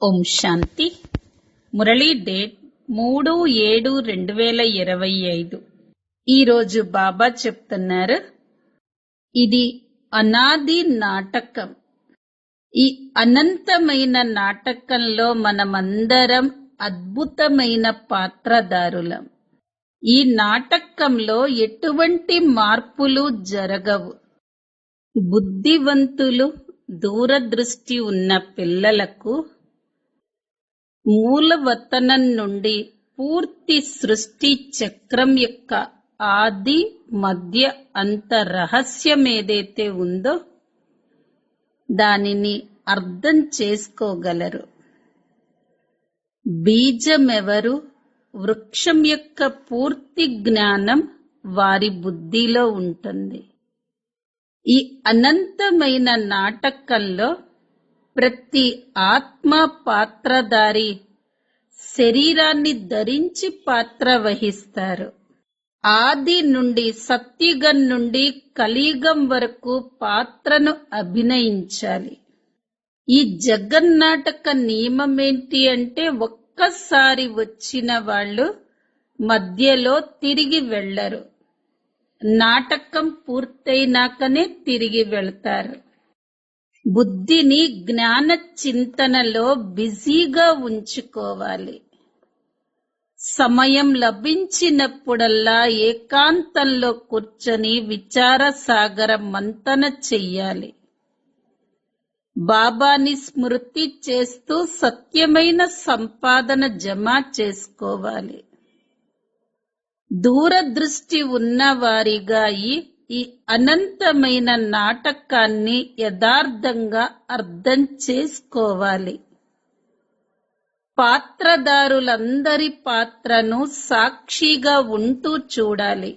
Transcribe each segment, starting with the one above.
ఓం శాంతి. Murali date 3/7/2025. ఈరోజు బాబా చెప్తున్నారు, ఇది అనాది నాటకం. ఈ అనంతమైన నాటకంలో మనమందరం అద్భుతమైన పాత్రధారులం. ఈ నాటకంలో ఎటువంటి మార్పులు జరగవు. బుద్ధివంతులు, దూరదృష్టి ఉన్న పిల్లలకు మూలవతనం నుండి పూర్తి సృష్టి చక్రం యొక్క ఆది, మధ్య, అంత రహస్యమేదైతే ఉందో దానిని అర్థం చేసుకోగలరు. బీజమెవరు? వృక్షం యొక్క పూర్తి జ్ఞానం వారి బుద్ధిలో ఉంటుంది. ఈ అనంతమైన నాటకంలో ప్రతి ఆత్మ పాత్రధారి శరీరాన్ని ధరించి పాత్ర వహిస్తారు. ఆది నుండి సత్యుగం నుండి కలియుగం వరకు పాత్రను అభినయించాలి. ఈ జగన్నాటక నియమమేంటి అంటే, ఒక్కసారి వచ్చిన వాళ్ళు మధ్యలో తిరిగి వెళ్ళరు. నాటకం పూర్తయినాకనే తిరిగి వెళ్తారు. బుద్ధిని జ్ఞాన చింతనలో బిజీగా ఉంచుకోవాలి. సమయం లభించినప్పుడల్లా ఏకాంతంలో కూర్చొని విచార సాగర మంతన చెయ్యాలి. బాబాని స్మృతి చేస్తూ సత్యమైన సంపాదన జమ చేసుకోవాలి. దూరదృష్టి ఉన్నవారిగా ఈ అనంతమైన నాటకాన్ని యథార్థంగా అర్థం చేసుకోవాలి. పాత్రధారులందరి పాత్రను సాక్షిగా ఉంటూ చూడాలి.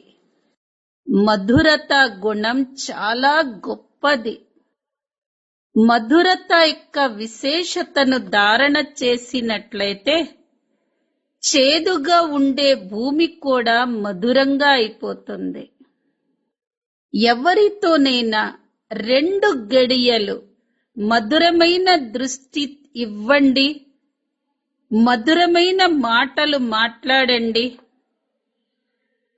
మధురత గుణం చాలా గొప్పది. మధురత యొక్క విశేషతను ధారణ చేసినట్లయితే చేదుగా ఉండే భూమి కూడా మధురంగా అయిపోతుంది. ఎవరితోనైనా 2 గడియలు మధురమైన దృష్టి ఇవ్వండి, మధురమైన మాటలు మాట్లాడండి.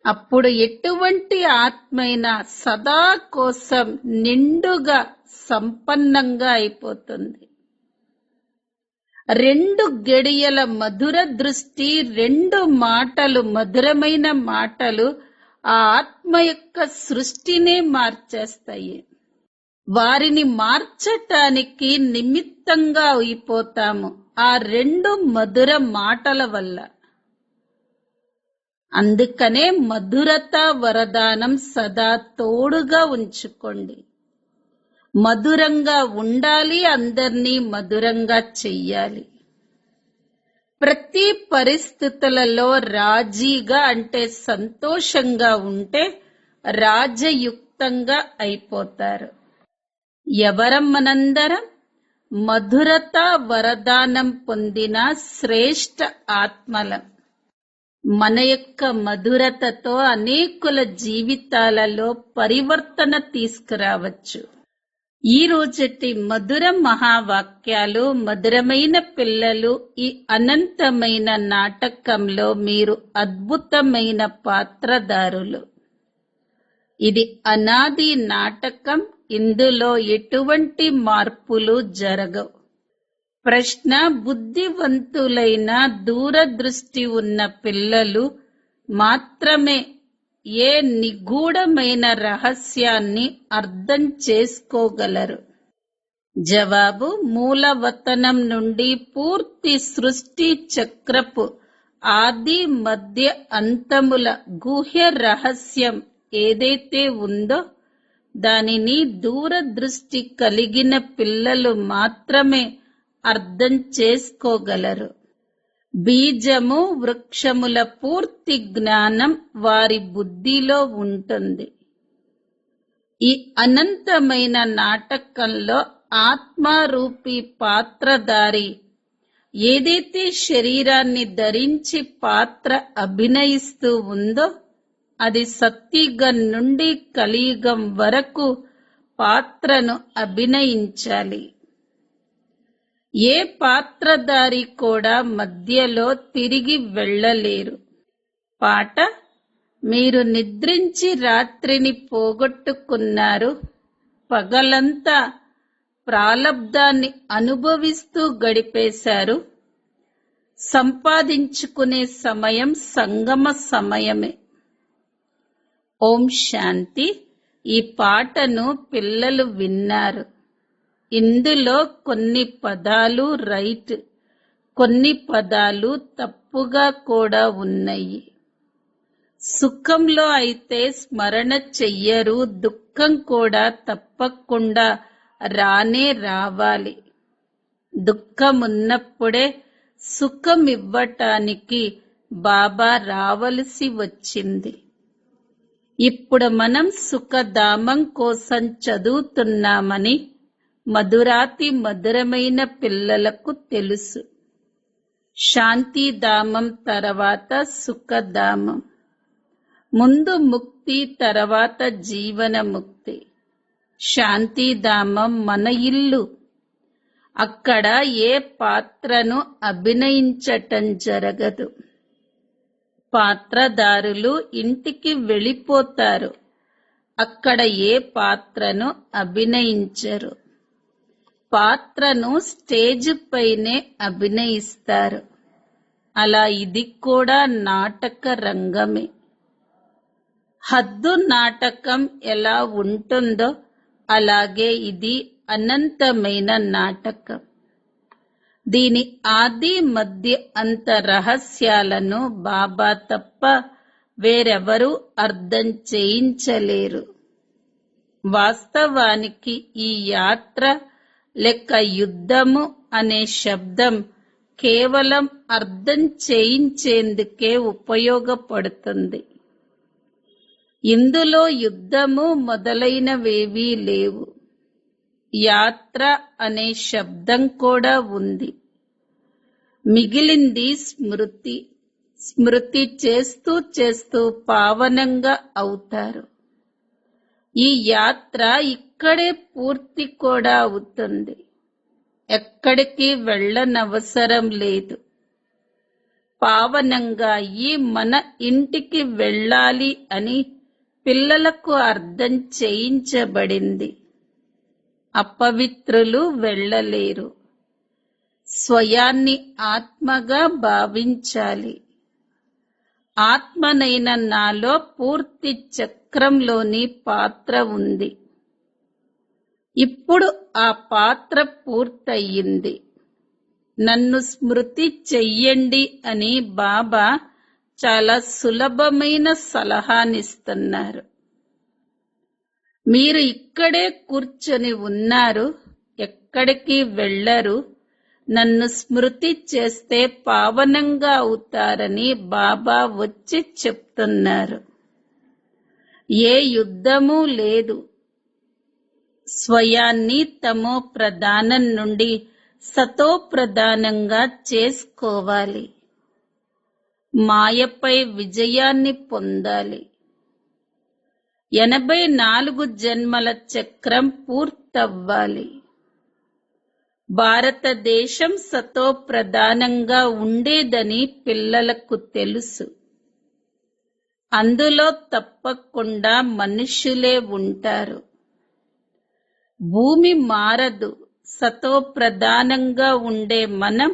అప్పుడు ఎటువంటి ఆత్మైనా సదా కోసం నిండుగా సంపన్నంగా అయిపోతుంది. 2 గడియల మధుర దృష్టి, 2 మాటలు, మధురమైన మాటలు ఆ ఆత్మ యొక్క సృష్టినే మార్చేస్తాయి. వారిని మార్చటానికి నిమిత్తంగా అయిపోతాము ఆ 2 మధుర మాటల వల్ల. అందుకనే మధురత వరదానం సదా తోడుగా ఉంచుకోండి. మధురంగా ఉండాలి, అందర్నీ మధురంగా చెయ్యాలి. ప్రతి పరిస్థితులలో రాజీగా అంటే సంతోషంగా ఉంటే రాజయుక్తంగా అయిపోతారు. ఎవరం మనందరం? మధురత వరదానం పొందిన శ్రేష్ఠ ఆత్మలం. మన యొక్క మధురతతో అనేకుల జీవితాలలో పరివర్తన తీసుకురావచ్చు. ఈ రోజటి మధుర మహావాక్యాలు, మధురమైన పిల్లలు, ఈ అనంతమైన నాటకంలో మీరు అద్భుతమైన పాత్రధారులు. ఇది అనాది నాటకం. ఇందులో ఎటువంటి మార్పులు జరగవు. ప్రశ్న: బుద్ధివంతులైన దూరదృష్టి ఉన్న పిల్లలు మాత్రమే ఏ నిగూఢమైన రహస్యాన్ని అర్థం చేసుకోగలరు? జవాబు: మూలవతనం నుండి పూర్తి సృష్టి చక్రపు ఆది, మధ్య, అంతముల గుహ్య రహస్యం ఏదైతే ఉందో దానిని దూరదృష్టి కలిగిన పిల్లలు మాత్రమే అర్థం చేసుకోగలరు. బీజము, వృక్షముల పూర్తి జ్ఞానం వారి బుద్ధిలో ఉంటుంది. ఈ అనంతమైన నాటకంలో ఆత్మారూపి పాత్రధారి ఏదైతే శరీరాన్ని ధరించి పాత్ర అభినయిస్తూ ఉందో అది సత్యుగం నుండి కలియుగం వరకు పాత్రను అభినయించాలి. ఏ పాత్రధారి కూడా మధ్యలో తిరిగి వెళ్ళలేరు. పాట: మీరు నిద్రించి రాత్రిని పోగొట్టుకున్నారు, పగలంతా ప్రాలబ్ధాన్ని అనుభవిస్తూ గడిపేశారు. సంపాదించుకునే సమయం సంగమ సమయమే. ఓం శాంతి. ఈ పాటను పిల్లలు విన్నారు. ఇందులో కొన్ని పదాలు రైట్, కొన్ని పదాలు తప్పుగా కూడా ఉన్నాయి. సుఖంలో అయితే స్మరణ చెయ్యరు, దుఃఖం కూడా తప్పకుండా రానే రావాలి. దుఃఖమున్నప్పుడే సుఖం ఇవ్వటానికి బాబా రావలసి వచ్చింది. ఇప్పుడు మనం సుఖధామం కోసం చదువుతున్నామని మధురాతి మధురమైన పిల్లలకు తెలుసు. శాంతిధామం తర్వాత సుఖధామం. ముందు ముక్తి, తర్వాత జీవన ముక్తి. శాంతిధామం మన ఇల్లు. అక్కడ ఏ పాత్రను అభినయించటం జరగదు. పాత్రధారులు ఇంటికి వెళ్ళిపోతారు. అక్కడ ఏ పాత్రను అభినయించరు. పాత్రను స్టేజ్ పైనే అభినయిస్తారు. అలా ఇది కూడా నాటక రంగమే. హద్దు నాటకం ఎలా ఉంటుందో అలాగే ఇది అనంతమైన నాటకం. దీని ఆది మధ్య అంత రహస్యాలను బాబా తప్ప వేరెవరూ అర్థం చేయించలేరు. వాస్తవానికి ఈ యాత్ర లేక యుద్ధము అనే శబ్దం కేవలం అర్థం చేయించేందుకే ఉపయోగపడుతుంది. ఇందులో యుద్ధము మొదలైనవేవీ లేవు. యాత్ర అనే శబ్దం కూడా ఉంది. మిగిలింది స్మృతి. స్మృతి చేస్తూ చేస్తూ పావనంగా అవుతారు. ఈ యాత్ర ఇక్కడే పూర్తి కూడా అవుతుంది. ఎక్కడికి వెళ్ళనవసరం లేదు. పావనంగా అయ్యి మన ఇంటికి వెళ్ళాలి అని పిల్లలకు అర్థం చేయించబడింది. అపవిత్రులు వెళ్ళలేరు. స్వయాన్ని ఆత్మగా భావించాలి. ఆత్మనైన నాలో పూర్తి చక్రంలోని పాత్ర ఉంది. ఇప్పుడు ఆ పాత్ర పూర్తయింది. నన్ను స్మృతి చెయ్యండి అని బాబా చాలా సులభమైన సలహానిస్తున్నారు. మీరు ఇక్కడే కూర్చొని ఉన్నారు, ఎక్కడికి వెళ్ళరు. నన్ను స్మృతి చేస్తే పావనంగా అవుతారని బాబా వచ్చి చెప్తున్నారు. ఏ యుద్ధమూ లేదు. స్వయాన్ని తమో ప్రధానం నుండి సతో ప్రధానంగా చేసుకోవాలి. మాయపై విజయాన్ని పొందాలి. 84 జన్మల చక్రం పూర్తవ్వాలి. భారతదేశం సతో ప్రధానంగా ఉండేదని పిల్లలకు తెలుసు. అందులో తప్పకుండా మనుష్యులే ఉంటారు. భూమి మారదు. సతో ప్రధానంగా ఉండే మనం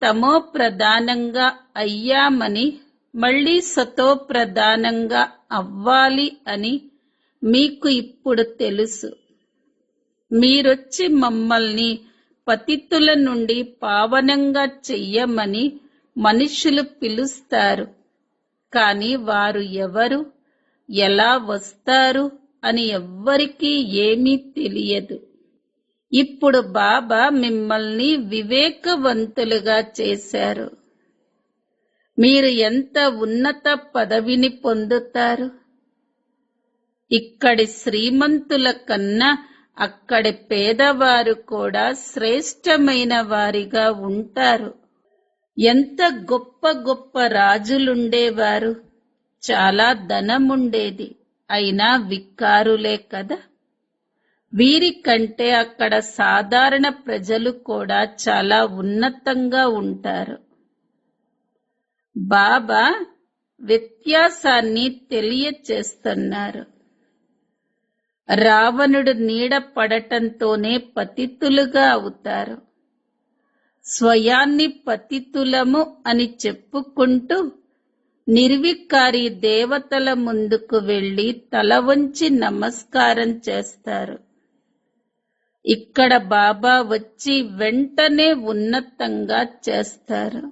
తమో ప్రధానంగా అయ్యామని, మళ్ళీ సతో ప్రధానంగా అవ్వాలి అని మీకు ఇప్పుడు తెలుసు. మీరొచ్చి మమ్మల్ని పతితుల నుండి పావనంగా చెయ్యమని మనుషులు పిలుస్తారు. కాని వారు ఎవరు, ఎలా వస్తారు అని ఎవ్వరికీ ఏమీ తెలియదు. ఇప్పుడు బాబా మిమ్మల్ని వివేకవంతులుగా చేశారు. మీరు ఎంత ఉన్నత పదవిని పొందుతారు. ఇక్కడి శ్రీమంతుల కన్నా అక్కడి పేదవారు కూడా శ్రేష్టమైన వారిగా ఉంటారు. ఎంత గొప్ప గొప్ప రాజులుండేవారు. చాలా ధనముండేది, అయినా వికారులే కదా. వీరికంటే అక్కడ సాధారణ ప్రజలు కూడా చాలా ఉన్నతంగా ఉంటారు. బాబా వ్యత్యాసాన్ని తెలియచేస్తున్నారు. రావణుడు నీడ పడటంతోనే పతితులుగా అవుతారు. స్వయాన్ని పతితులము అని చెప్పుకుంటూ నిర్వికారి దేవతల ముందుకు వెళ్లి తల వంచి నమస్కారం చేస్తారు. ఇక్కడ బాబా వచ్చి వెంటనే ఉన్నతంగా చేస్తారు.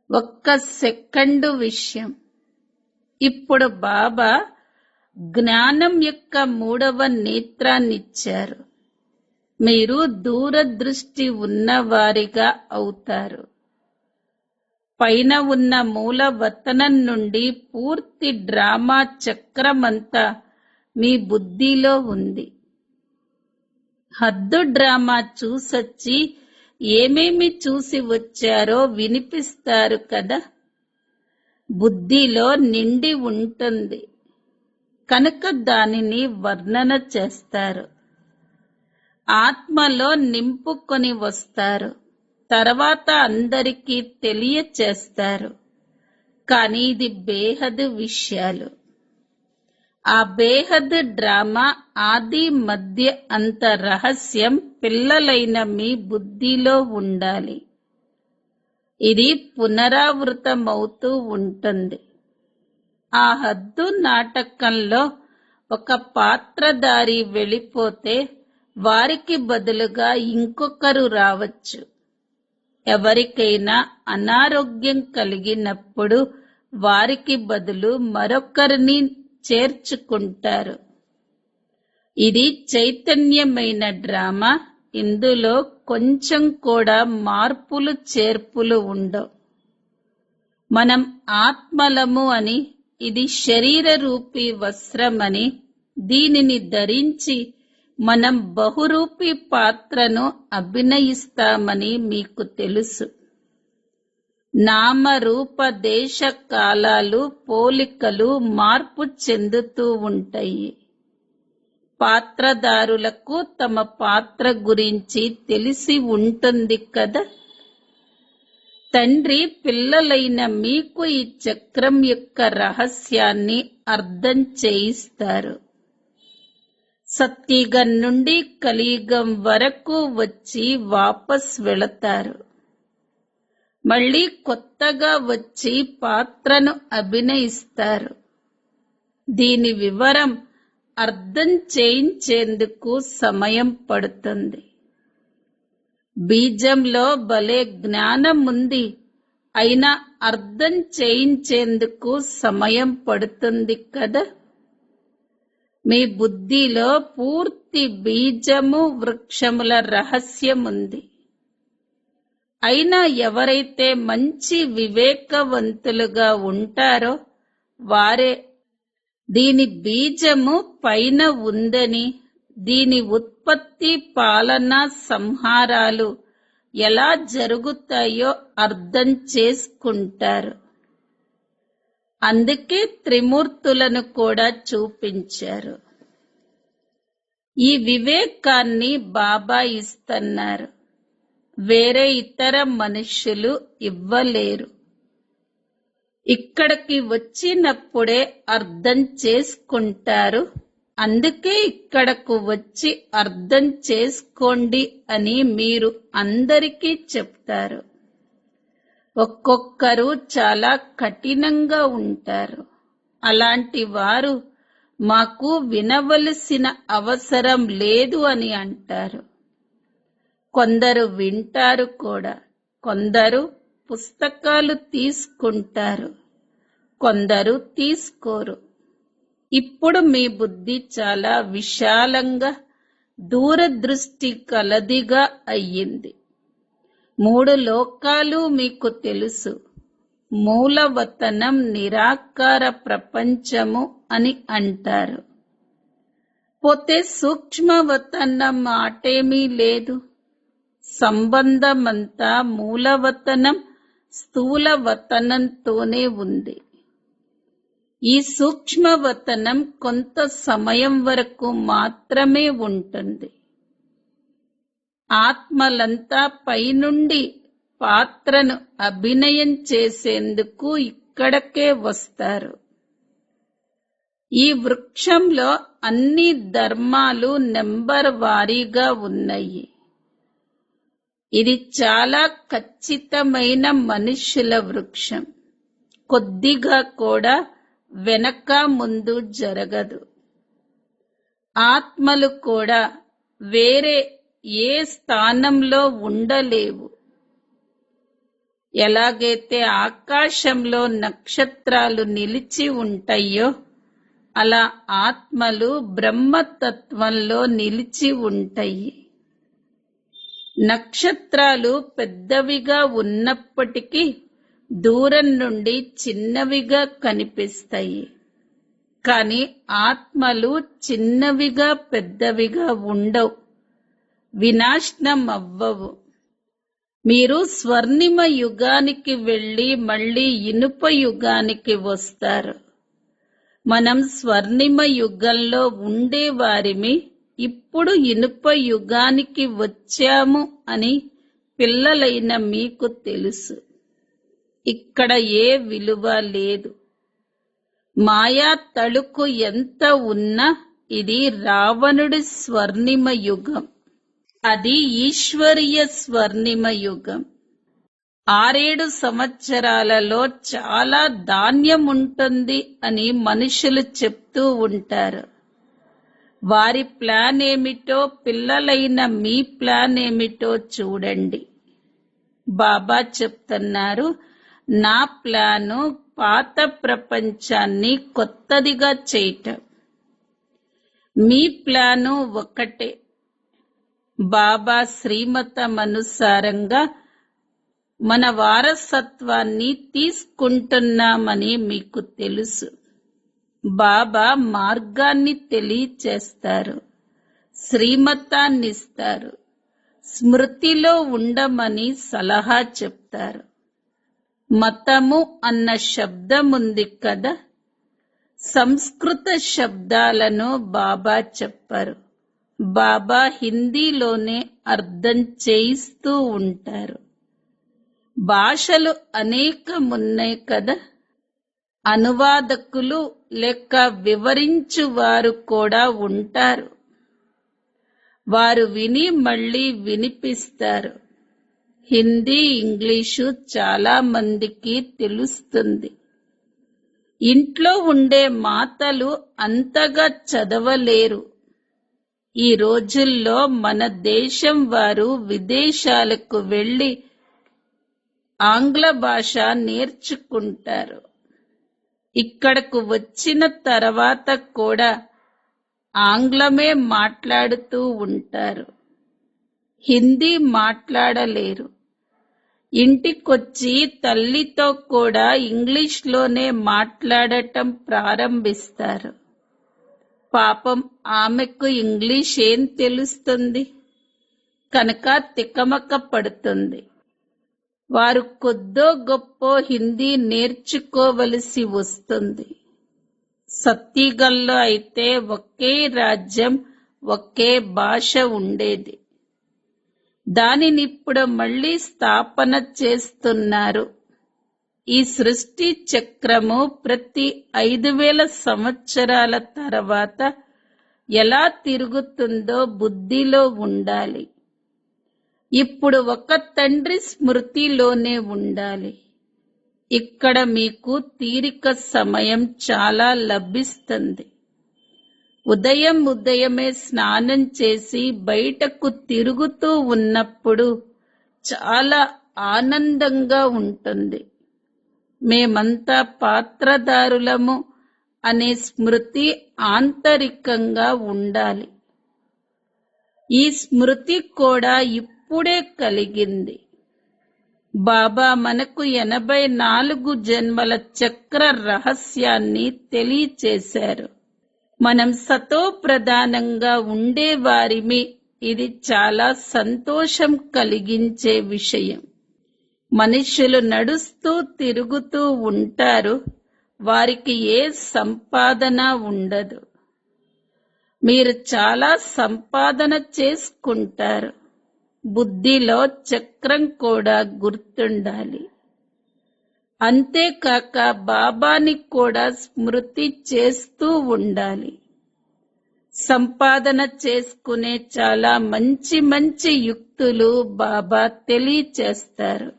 ఒక్క సెకండు విషయం. ఇప్పుడు బాబా జ్ఞానం యొక్క 3వ నేత్రాన్నిచ్చారు. మీరు దూరదృష్టి ఉన్నవారిగా అవుతారు. పైన ఉన్న మూలవతనం నుండి పూర్తి డ్రామా చక్రమంతా మీ బుద్ధిలో ఉంది. హద్దు డ్రామా చూసొచ్చి ఏమేమి చూసి వచ్చారో వినిపిస్తారు కదా. బుద్ధిలో నిండి ఉంటుంది కనుక దానిని వర్ణన చేస్తారు. ఆత్మలో నింపుకొని వస్తారు. తర్వాత అందరికీ తెలియచేస్తారు. కానీ ఇది బేహద్ విషయాలు. ఆ బేహద్ డ్రామా ఆది మధ్య అంత రహస్యం పిల్లలైన మీ బుద్ధిలో ఉండాలి. ఇది పునరావృతమవుతూ ఉంటుంది. ఆ హద్దు నాటకంలో ఒక పాత్రధారి వెళ్ళిపోతే వారికి బదులుగా ఇంకొకరు రావచ్చు. ఎవరికైనా అనారోగ్యం కలిగినప్పుడు వారికి బదులు మరొకరిని చేర్చుకుంటారు. ఇది చైతన్యమైన డ్రామా. ఇందులో కొంచెం కూడా మార్పులు చేర్పులు ఉండవు. మనం ఆత్మలము అని, ఇది శరీర రూపీ వస్త్రమని, దీనిని ధరించి మనం బహురూపీ పాత్రను అభినయిస్తామని మీకు తెలుసు. నామరూప దేశ కాలాలు పోలికలు మార్పు చెందుతూ ఉంటాయి. పాత్రదారులకు తమ పాత్ర గురించి తెలిసి ఉంటుంది కదా. తండ్రి పిల్లలైన మీకు ఈ చక్రం యొక్క రహస్యాన్ని అర్థం చేయిస్తారు. సత్యుగం నుండి కలియుగం వరకు వచ్చి వాపస్ వెళతారు. మళ్ళీ కొత్తగా వచ్చి పాత్రను అభినయిస్తారు. దీని వివరం అర్థం చేయించేందుకు సమయం పడుతుంది. బీజంలో భలే జ్ఞానం ఉంది, అయినా అర్థం చేయించేందుకు సమయం పడుతుంది కదా. మీ బుద్ధిలో పూర్తి బీజము వృక్షముల రహస్యం ఉంది. అయినా ఎవరైతే మంచి వివేకవంతులుగా ఉంటారో వారే దీని బీజము పైన ఉందని, దీని ఉత్పత్తి పాలన సంహారాలు ఎలా జరుగుతాయో అర్థం చేసుకుంటారు. అందుకే త్రిమూర్తులను కూడా చూపించారు. ఈ వివేకాన్ని బాబా ఇస్తున్నారు. వేరే ఇతర మనుష్యులు ఇవ్వలేరు. ఇక్కడికి వచ్చినప్పుడే అర్థం చేసుకుంటారు. అందుకే ఇక్కడకు వచ్చి అర్థం చేసుకోండి అని మీరు అందరికీ చెప్తారు. ఒక్కొక్కరు చాలా కఠినంగా ఉంటారు. అలాంటి వారు మాకు వినవలసిన అవసరం లేదు అని అంటారు. కొందరు వింటారు కూడా. కొందరు పుస్తకాలు తీసుకుంటారు, కొందరు తీసుకోరు. ఇప్పుడు మీ బుద్ధి చాలా విశాలంగా దూరదృష్టి కలదిగా అయ్యింది. 3 లోకాలు మీకు తెలుసు. మూలవతనం నిరాకార ప్రపంచము అని అంటారు. పోతే సూక్ష్మవతనం మాటేమీ లేదు. సంబంధమంతా మూలవతనం స్థూలవతనంతోనే ఉంది. ఈ సూక్ష్మవతనం కొంత సమయం వరకు మాత్రమే ఉంటుంది. ఆత్మలంతా పైనుండి పాత్రను అభినయం చేసేందుకు ఇక్కడకే వస్తారు. ఈ వృక్షంలో అన్ని ధర్మాలు నెంబర్ వారీగా ఉన్నాయి. ఇది చాలా ఖచ్చితమైన మనుష్యుల వృక్షం. కొద్దిగా కూడా వెనక ముందు జరగదు. ఆత్మలు కూడా వేరే ఏ స్థానంలో ఉండలేవు. ఎలాగైతే ఆకాశంలో నక్షత్రాలు నిలిచి ఉంటాయో అలా ఆత్మలు బ్రహ్మతత్వంలో నిలిచి ఉంటాయి. నక్షత్రాలు పెద్దవిగా ఉన్నప్పటికీ దూరం నుండి చిన్నవిగా కనిపిస్తాయి. కానీ ఆత్మలు చిన్నవిగా పెద్దవిగా ఉండవు, వినాశనం అవ్వవు. మీరు స్వర్ణిమ యుగానికి వెళ్ళి మళ్ళీ ఇనుప యుగానికి వస్తారు. మనం స్వర్ణిమ యుగంలో ఉండేవారిమి, ఇప్పుడు ఇనుప యుగానికి వచ్చాము అని పిల్లలైన మీకు తెలుసు. ఇక్కడ ఏ విలువ లేదు. మాయా తళుకు ఎంత ఉన్నా ఇది రావణుడి స్వర్ణిమ యుగం. అది ఈశ్వరీయ స్వర్ణిమ యుగం. 6-7 సంవత్సరాలలో చాలా ధాన్యం ఉంటుంది అని మనుషులు చెప్తూ ఉంటారు. వారి ప్లాన్ ఏమిటో, పిల్లలైన మీ ప్లాన్ ఏమిటో చూడండి. బాబా చెప్తున్నారు, నా ప్లాను పాత ప్రపంచాన్ని కొత్తదిగా చేయటం. మీ ప్లాను ఒకటే. బాబా శ్రీమతమనుసారంగా మన వారసత్వాన్ని తీసుకుంటున్నామని మీకు తెలుసు. బాబా మార్గాన్ని తెలియచేస్తారు, శ్రీమతాన్నిస్తారు, స్మృతిలో ఉండమని సలహా చెప్తారు. మతము అన్న శబ్దం ఉంది కదా, సంస్కృత శబ్దాలను బాబా చెప్పారు. బాబా హిందీలోనే అర్థం చేయిస్తూ ఉంటారు. భాషలు అనేకమున్నాయి కదా, అనువాదకులు లేక వివరించువారు కూడా ఉంటారు. వారు విని మళ్ళీ వినిపిస్తారు. హిందీ, ఇంగ్లీషు చాలా మందికి తెలుస్తుంది. ఇంట్లో ఉండే మాతలు అంతగా చదవలేరు. ఈ రోజుల్లో మన దేశం వారు విదేశాలకు వెళ్లి ఆంగ్ల భాష నేర్చుకుంటారు. ఇక్కడకు వచ్చిన తర్వాత కూడా ఆంగ్లమే మాట్లాడుతూ ఉంటారు, హిందీ మాట్లాడలేరు. ఇంటికొచ్చి తల్లితో కూడా ఇంగ్లీష్లోనే మాట్లాడటం ప్రారంభిస్తారు. పాపం ఆమెకు ఇంగ్లీష్ ఏం తెలుస్తుంది కనుక తికమక పడుతుంది. వారు కొద్దో గొప్పో హిందీ నేర్చుకోవలసి వస్తుంది. సత్యుగంలో అయితే ఒకే రాజ్యం, ఒకే భాష ఉండేది. దానినిప్పుడు మళ్ళీ స్థాపన చేస్తున్నారు. ఈ సృష్టి చక్రము ప్రతి 5000 సంవత్సరాల తర్వాత ఎలా తిరుగుతుందో బుద్ధిలో ఉండాలి. ఇప్పుడు ఒక తండ్రి స్మృతిలోనే ఉండాలి. ఇక్కడ మీకు తీరిక సమయం చాలా లభిస్తుంది. ఉదయమే స్నానం చేసి బయటకు తిరుగుతూ ఉన్నప్పుడు చాలా ఆనందంగా ఉంటుంది. మేమంతా పాత్రదారులము అనే స్మృతి ఆంతరికంగా ఉండాలి. ఈ స్మృతి కూడా ఇప్పుడే కలిగింది. బాబా మనకు 84 జన్మల చక్ర రహస్యాన్ని తెలియచేశారు. మనం సతో ప్రధానంగా ఉండేవారిమి. ఇది చాలా సంతోషం కలిగించే విషయం. మనుషులు నడుస్తూ తిరుగుతూ ఉంటారు. వారికి ఏ సంపాదన ఉండదు. మీరు చాలా సంపాదన చేసుకుంటారు. బుద్ధిలో చక్రం కూడా గుర్తుండాలి. అంతేకాక బాబాని కూడా స్మృతి చేస్తూ ఉండాలి. సంపాదన చేసుకునే చాలా మంచి మంచి యుక్తులు బాబా తెలియచేస్తారు.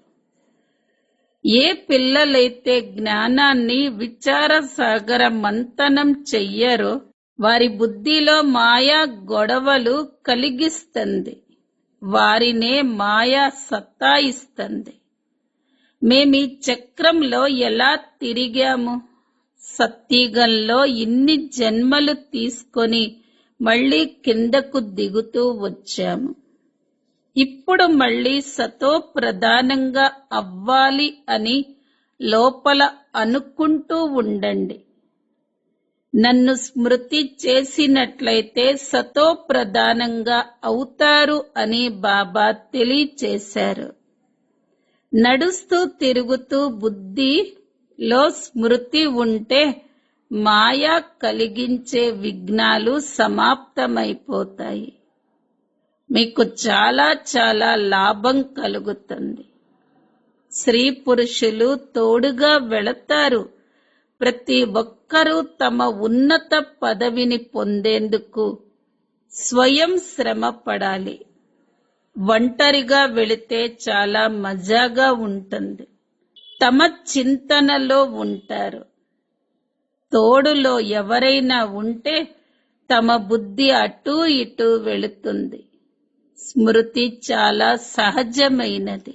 ఏ పిల్లలైతే జ్ఞానాన్ని విచార సాగర మంతనం చెయ్యరో వారి బుద్ధిలో మాయా గొడవలు కలిగిస్తుంది. వారినే మాయా సత్తాయిస్తుంది. మేమీ చక్రంలో ఎలా తిరిగాము? సత్యుగంలో ఇన్ని జన్మలు తీసుకొని మళ్ళీ కిందకు దిగుతూ వచ్చాము. ఇప్పుడు మళ్ళీ సతో ప్రధానంగా అవ్వాలి అని లోపల అనుకుంటూ ఉండండి. నన్ను స్మృతి చేసినట్లయితే సతో ప్రధానంగా అవుతారు అని బాబా తెలియచేశారు. నడుస్తూ తిరుగుతూ బుద్ధిలో స్మృతి ఉంటే మాయా కలిగించే విఘ్నాలు సమాప్తమైపోతాయి. మీకు చాలా చాలా లాభం కలుగుతుంది. స్త్రీ పురుషులు తోడుగా వెళతారు. ప్రతి ఒక్కరూ తమ ఉన్నత పదవిని పొందేందుకు స్వయం శ్రమ పడాలి. ఒంటరిగా వెళితే చాలా మజాగా ఉంటుంది. తమ చింతనలో ఉంటారు. తోడులో ఎవరైనా ఉంటే తమ బుద్ధి అటూ ఇటూ వెళుతుంది. స్మృతి చాలా సహజమైనది.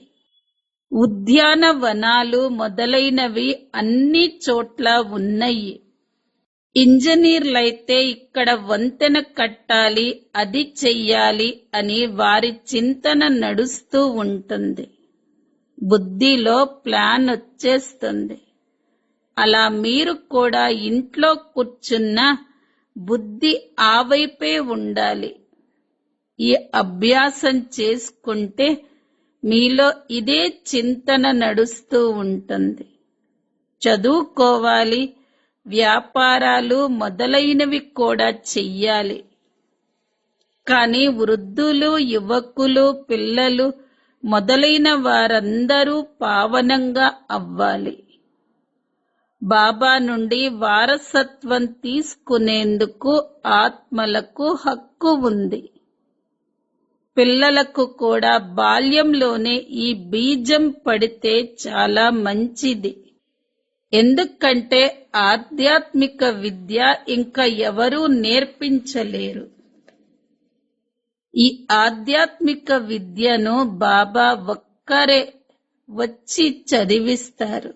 ఉద్యానవనాలు మొదలైనవి అన్ని చోట్ల ఉన్నాయి. ఇంజనీర్లైతే ఇక్కడ వంతెన కట్టాలి, అది చెయ్యాలి అని వారి చింతన నడుస్తూ ఉంటుంది. బుద్ధిలో ప్లాన్ వచ్చేస్తుంది. అలా మీరు కూడా ఇంట్లో కూర్చున్న బుద్ధి ఆ వైపే ఉండాలి. ఈ అభ్యాసం చేసుకుంటే మీలో ఇదే చింతన నడుస్తూ ఉంటుంది. చదువుకోవాలి, వ్యాపారాలు మొదలైనవి కూడా చెయ్యాలి. కానీ వృద్ధులు, యువకులు, పిల్లలు మొదలైన వారందరూ పావనంగా అవ్వాలి. బాబా నుండి వారసత్వం తీసుకునేందుకు ఆత్మలకు హక్కు ఉంది. పిల్లలకు కూడా బాల్యంలోనే ఈ బీజం పడితే చాలా మంచిది. ఎందుకంటే ఆధ్యాత్మిక విద్య ఇంకా ఎవరూ నేర్పించలేరు. ఈ ఆధ్యాత్మిక విద్యను బాబా ఒక్కరే వచ్చి చదివిస్తారు.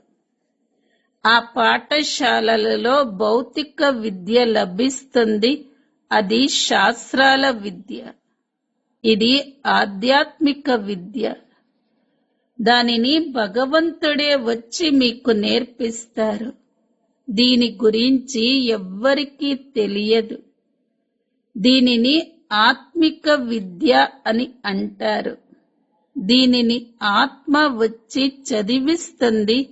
ఆ పాఠశాలలలో భౌతిక విద్య లభిస్తుంది. అది శాస్త్రాల విద్య. ఇది ఆధ్యాత్మిక విద్య. దానిని భగవంతుడే వచ్చి మీకు నేర్పిస్తారు. దీని గురించి ఎవ్వరికీ తెలియదు. దీనిని ఆత్మిక విద్య అని అంటారు. దీనిని ఆత్మ వచ్చి చదివిస్తుంది.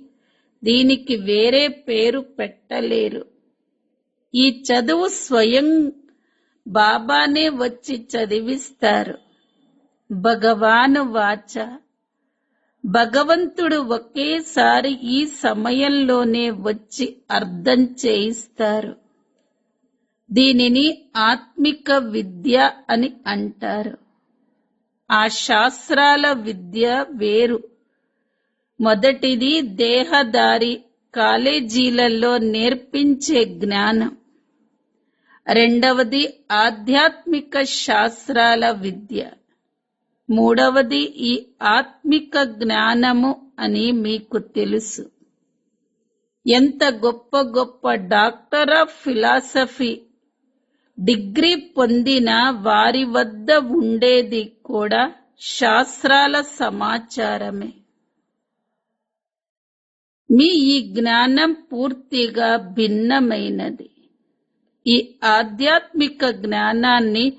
దీనికి వేరే పేరు పెట్టలేరు. ఈ చదువు స్వయం బాబానే వచ్చి చదివిస్తారు. భగవాను వాచ, భగవంతుడు ఒకేసారి ఈ సమయంలోనే వచ్చి అర్థం చేయిస్తారు. దీనిని ఆత్మిక విద్య అని అంటారు. ఆ శాస్త్రాల విద్య వేరు. మొదటిది దేహదారి కాలేజీలలో నేర్పించే జ్ఞానం. రెండవది ఆధ్యాత్మిక శాస్త్రాల విద్య. మూడవది ఈ ఆత్మిక జ్ఞానము అని మీకు తెలుసు. ఎంత గొప్ప గొప్ప డాక్టర్ ఆఫ్ ఫిలాసఫీ డిగ్రీ పొందిన వారి వద్ద ఉండేది కూడా శాస్త్రాల సమాచారమే. మీ ఈ జ్ఞానం పూర్తిగా భిన్నమైనది. ఈ ఆధ్యాత్మిక జ్ఞానాన్ని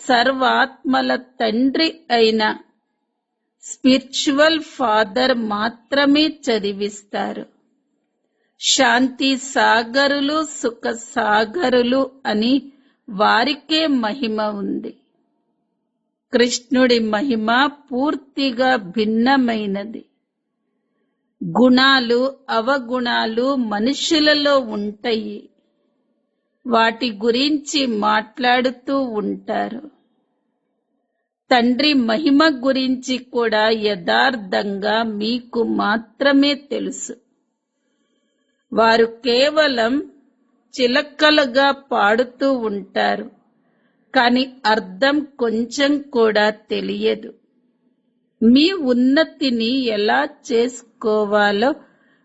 సర్వాత్మల తండ్రి అయిన స్పిరిచువల్ ఫాదర్ మాత్రమే చదివిస్తారు. శాంతి సాగరులు, సుఖ సాగరులు అని వారికే మహిమ ఉంది. కృష్ణుడి మహిమ పూర్తిగా భిన్నమైనది. గుణాలు, అవగుణాలు మనుషులలో ఉంటాయి. వాటి గురించి మాట్లాడుతూ ఉంటారు. తండ్రి మహిమ గురించి కూడా యథార్థంగా మీకు మాత్రమే తెలుసు. వారు కేవలం చిలకలుగా పాడుతూ ఉంటారు, కానీ అర్థం కొంచెం కూడా తెలియదు. మీ ఉన్నతిని ఎలా చేసుకోవాలో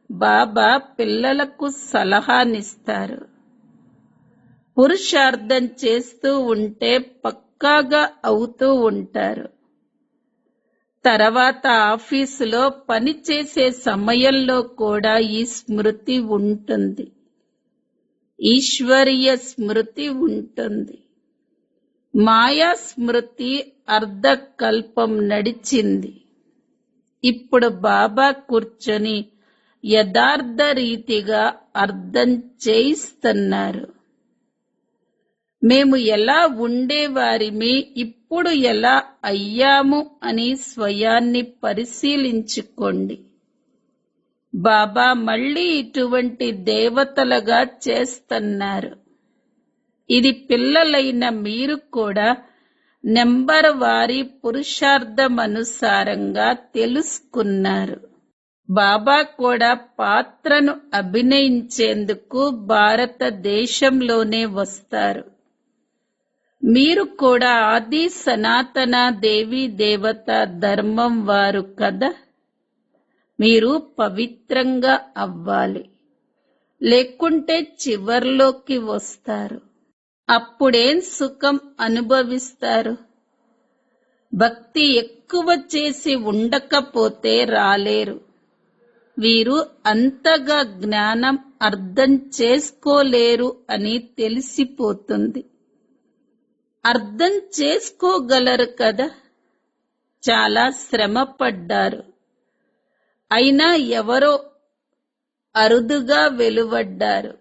బాబా పిల్లలకు సలహానిస్తారు. పురుషార్థం చేస్తూ ఉంటే పక్కాగా అవుతూ ఉంటారు. తర్వాత ఆఫీసులో పనిచేసే సమయంలో కూడా ఈ స్మృతి ఉంటుంది. ఈశ్వరీయ స్మృతి ఉంటుంది. మాయా స్మృతి అర్ధకల్పం నడిచింది. ఇప్పుడు బాబా కూర్చొని యథార్థ రీతిగా అర్థం చేయిస్తున్నారు. మేము ఎలా ఉండేవారిమి, ఇప్పుడు ఎలా అయ్యాము అని స్వయాన్ని పరిశీలించుకోండి. బాబా మళ్ళీ ఇటువంటి దేవతలుగా చేస్తున్నారు. ఇది పిల్లలైన మీరు కూడా నెంబర్ వారి పురుషార్థమనుసారంగా తెలుసుకున్నారు. బాబా కూడా పాత్రను అభినయించేందుకు భారతదేశంలోనే వస్తారు. మీరు కూడా ఆది సనాతన దేవీ దేవత ధర్మం వారు కదా. మీరు పవిత్రంగా అవ్వాలి, లేకుంటే చివర్లోకి వస్తారు. అప్పుడేం సుఖం అనుభవిస్తారు? భక్తి ఎక్కువ చేసి ఉండకపోతే రాలేరు. వీరు అంతగా జ్ఞానం అర్థం చేసుకోలేరు అని తెలిసిపోతుంది. అర్థం చేసుకోగలరు కదా. చాలా శ్రమ పడ్డారు, అయినా ఎవరో అరుదుగా వెలువడ్డారు.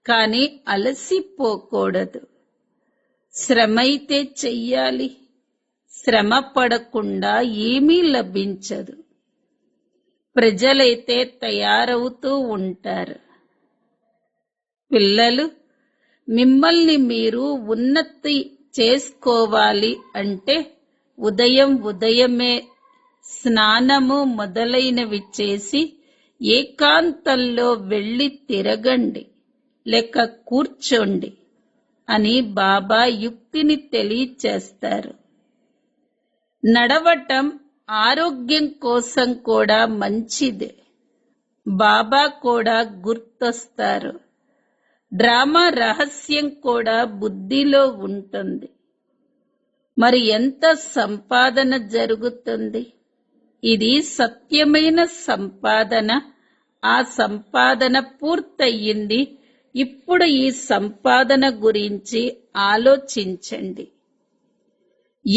కానీ అలసిపోకూడదు. శ్రమైతే చెయ్యాలి. శ్రమ పడకుండా ఏమీ లభించదు. ప్రజలైతే తయారవుతూ ఉంటారు. పిల్లలు, మిమ్మల్ని మీరు ఉన్నతి చేసుకోవాలి అంటే ఉదయమే స్నానము మొదలైనవి చేసి ఏకాంతంలో వెళ్ళి తిరగండి, లేక కూర్చోండి అని బాబా యుక్తిని తెలియచేస్తారు. నడవటం ఆరోగ్యం కోసం కూడా మంచిదే. బాబా కూడా గుర్తొస్తారు. డ్రామా రహస్యం కూడా బుద్ధిలో ఉంటుంది. మరి ఎంత సంపాదన జరుగుతుంది? ఇది సత్యమైన సంపాదన. ఆ సంపాదన పూర్తయింది. ఇప్పుడు ఈ సంపాదన గురించి ఆలోచించండి.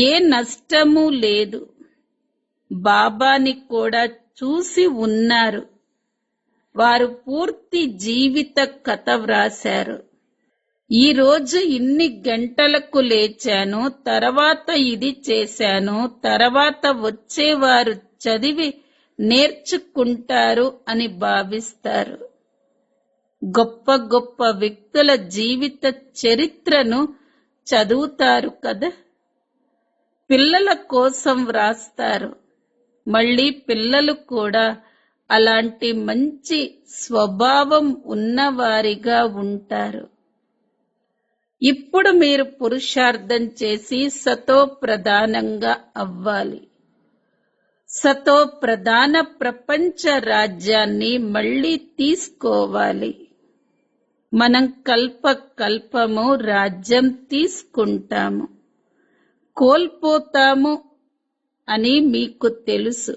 ఏ నష్టము లేదు. బాబాని కూడా చూసి ఉన్నారు. వారు పూర్తి జీవిత కథ వ్రాశారు. ఈ రోజు ఇన్ని గంటలకు లేచాను, తర్వాత ఇది చేశాను, తర్వాత వచ్చేవారు చదివి నేర్చుకుంటారు అని భావిస్తారు. గొప్ప గొప్ప వ్యక్తుల జీవిత చరిత్రను చదువుతారు కదా. పిల్లల కోసం వ్రాస్తారు. మళ్ళీ పిల్లలు కూడా అలాంటి మంచి స్వభావం ఉన్నవారిగా ఉంటారు. ఇప్పుడు మీరు పురుషార్థం చేసి సతో ప్రధానంగా అవ్వాలి. సతో ప్రధాన ప్రపంచ రాజ్యాన్ని మళ్ళీ తీసుకోవాలి. మనం కల్పము రాజ్యం తీసుకుంటాము, కోల్పోతాము అని మీకు తెలుసు.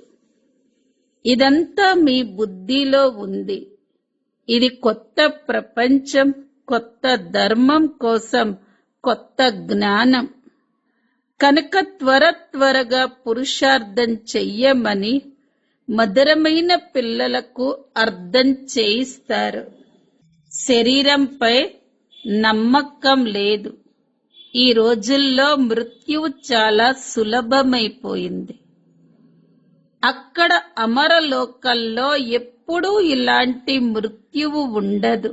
ఇదంతా మీ బుద్ధిలో ఉంది. ఇది కొత్త ప్రపంచం, కొత్త ధర్మం కోసం కొత్త జ్ఞానం. కనుక త్వరగా పురుషార్థం చెయ్యమని మధురమైన పిల్లలకు అర్థం చేయిస్తారు. శరీరంపై నమ్మకం లేదు. ఈ రోజుల్లో మృత్యువు చాలా సులభమైపోయింది. అక్కడ అమరలోకంలో ఎప్పుడూ ఇలాంటి మృత్యువు ఉండదు.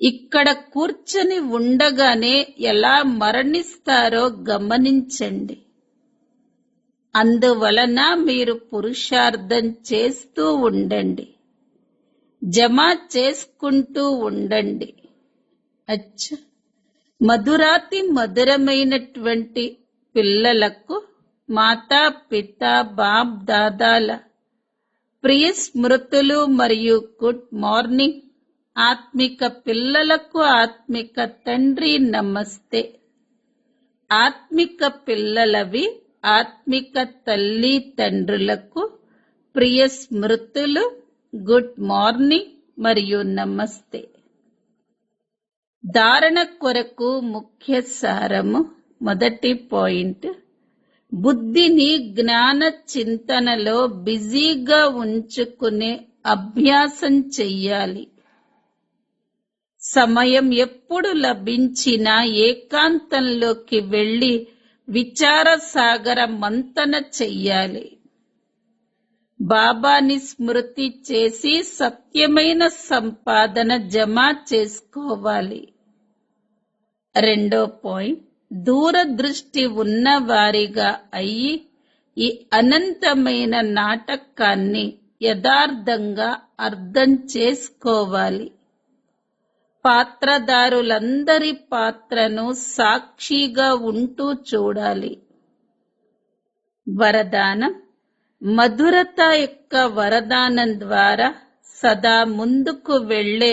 ఇక్కడ కూర్చొని ఉండగానే ఎలా మరణిస్తారో గమనించండి. అందువలన మీరు పురుషార్థం చేస్తూ ఉండండి, జమ చేసుకుంటూ ఉండండి. అచ్చా, మధురాతి మధురమైనటువంటి పిల్లలకు మాతా పిత బాప్ దాదాల ప్రియ స్మృతులు మరియు గుడ్ మార్నింగ్. ఆత్మిక పిల్లలకు ఆత్మిక తండ్రి నమస్తే. ఆత్మిక పిల్లలవి ఆత్మిక తల్లి తండ్రులకు ప్రియ స్మృతులు, గుడ్ మార్నింగ్ మరియు నమస్తే. ధారణ కొరకు ముఖ్య సారము. మొదటి పాయింట్, బుద్ధిని జ్ఞాన చింతనలో బిజీగా ఉంచుకునే అభ్యాసం చెయ్యాలి. సమయం ఎప్పుడు లభించినా ఏకాంతంలోకి వెళ్లి విచార సాగర మంతన చెయ్యాలి. బాబాని స్మృతి చేసి సత్యమైన సంపాదన జమ చేసుకోవాలి. రెండో పాయింట్, దూరదృష్టి ఉన్నవారిగా అయ్యి ఈ అనంతమైన నాటకాన్ని యథార్థంగా అర్థం చేసుకోవాలి. పాత్రదారులందరి పాత్రను సాక్షిగా ఉంటూ చూడాలి. వరదానం, మధురత యొక్క వరదానం ద్వారా సదా ముందుకు వెళ్లే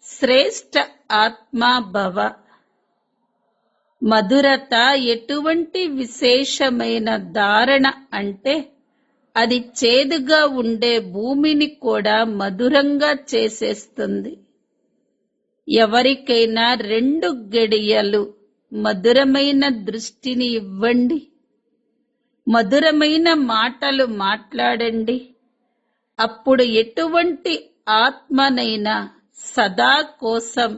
శ్రేష్ఠ ఆత్మా భవ. మధురత ఎటువంటి విశేషమైన ధారణ అంటే అది చేదుగా ఉండే భూమిని కూడా మధురంగా చేసేస్తుంది. ఎవరికైనా 2 గడియలు మధురమైన దృష్టిని ఇవ్వండి, మధురమైన మాటలు మాట్లాడండి. అప్పుడు ఎటువంటి ఆత్మనైనా సదా కోసం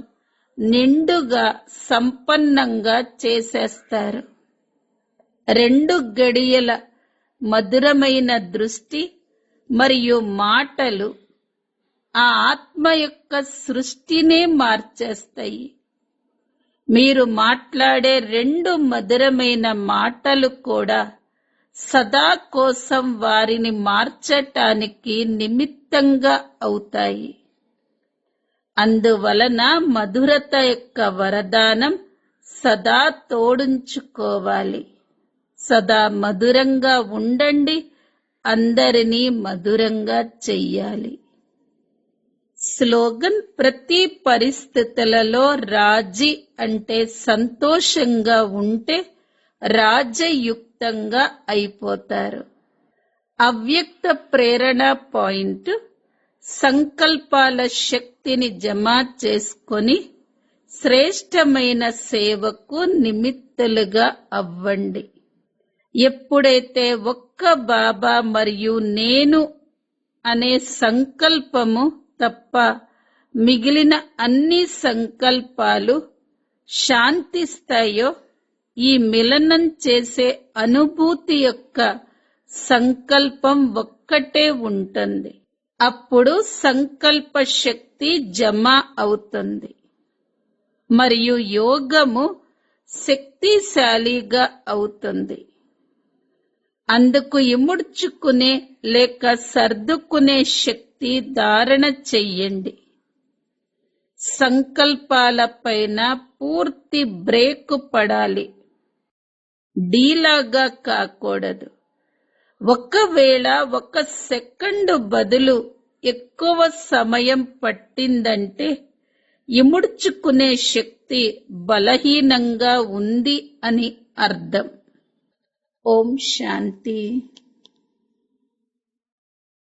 నిండుగా సంపన్నంగా చేసేస్తారు. 2 గడియల మధురమైన దృష్టి మరియు మాటలు ఆ ఆత్మ యొక్క సృష్టినే మార్చేస్తాయి. మీరు మాట్లాడే 2 మధురమైన మాటలు కూడా సదా కోసం వారిని మార్చటానికి నిమిత్తంగా అవుతాయి. అందువలన మధురత యొక్క వరదానం సదా తోడుంచుకోవాలి. సదా మధురంగా ఉండండి, అందరినీ మధురంగా చెయ్యాలి. స్లోగన్, ప్రతి పరిస్థితులలో రాజీ అంటే సంతోషంగా ఉంటే రాజయుక్తంగా అయిపోతారు. అవ్యక్త ప్రేరణ పాయింట్, సంకల్పాల శక్తిని జమ చేసుకొని శ్రేష్టమైన సేవకు నిమిత్తులుగా అవ్వండి. ఎప్పుడైతే ఒక్క బాబా మరియు నేను అనే సంకల్పము తప్ప మిగిలిన అన్ని సంకల్పాలు శాంతిస్తాయో, ఈ మిలనం చేసే అనుభూతి యొక్క సంకల్పం ఒక్కటే ఉంటుంది. అప్పుడు సంకల్ప శక్తి జమ అవుతుంది మరియు యోగము శక్తిశాలిగా అవుతుంది. అందుకు ఇముడ్చుకునే లేక సర్దుకునే శక్తి ధారణ చెయ్యండి. సంకల్పాలపైన పూర్తి బ్రేకు పడాలి, డీలాగా కాకూడదు. ఒకవేళ 1 సెకండు బదులు ఎక్కువ సమయం పట్టిందంటే ఇముడ్చుకునే శక్తి బలహీనంగా ఉంది అని అర్థం. ఓం శాంతి.